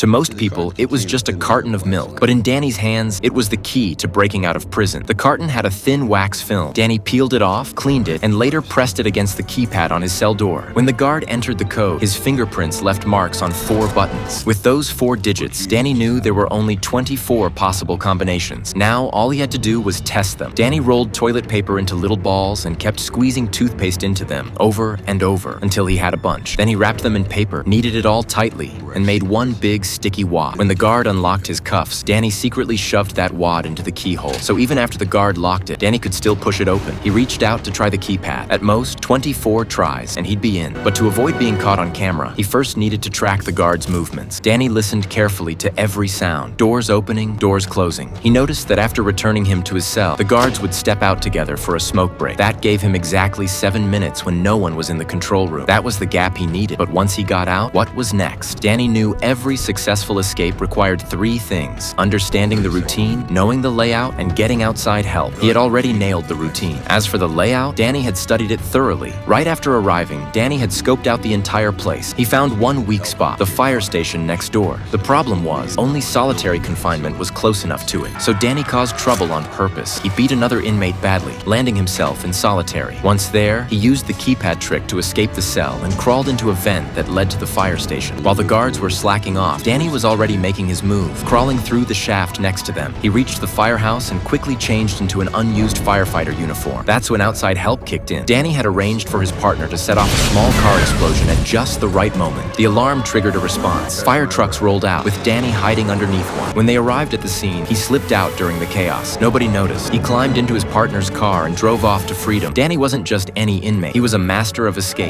To most people, it was just a carton of milk, but in Danny's hands, it was the key to breaking out of prison. The carton had a thin wax film. Danny peeled it off, cleaned it, and later pressed it against the keypad on his cell door. When the guard entered the code, his fingerprints left marks on 4 buttons. With those 4 digits, Danny knew there were only 24 possible combinations. Now, all he had to do was test them. Danny rolled toilet paper into little balls and kept squeezing toothpaste into them over and over until he had a bunch. Then he wrapped them in paper, kneaded it all tightly, and made one big sticky wad. When the guard unlocked his cuffs, Danny secretly shoved that wad into the keyhole. So even after the guard locked it, Danny could still push it open. He reached out to try the keypad. At most, 24 tries, and he'd be in. But to avoid being caught on camera, he first needed to track the guard's movements. Danny listened carefully to every sound. Doors opening, doors closing. He noticed that after returning him to his cell, the guards would step out together for a smoke break. That gave him exactly 7 minutes when no one was in the control room. That was the gap he needed. But once he got out, what was next? Danny knew every successful escape required 3 things: understanding the routine, knowing the layout, and getting outside help. He had already nailed the routine. As for the layout, Danny had studied it thoroughly. Right after arriving, Danny had scoped out the entire place. He found one weak spot, the fire station next door. The problem was, only solitary confinement was close enough to it. So Danny caused trouble on purpose. He beat another inmate badly, landing himself in solitary. Once there, he used the keypad trick to escape the cell and crawled into a vent that led to the fire station. While the guards were slacking off, Danny was already making his move, crawling through the shaft next to them. He reached the firehouse and quickly changed into an unused firefighter uniform. That's when outside help kicked in. Danny had arranged for his partner to set off a small car explosion at just the right moment. The alarm triggered a response. Fire trucks rolled out, with Danny hiding underneath one. When they arrived at the scene, he slipped out during the chaos. Nobody noticed. He climbed into his partner's car and drove off to freedom. Danny wasn't just any inmate. He was a master of escape.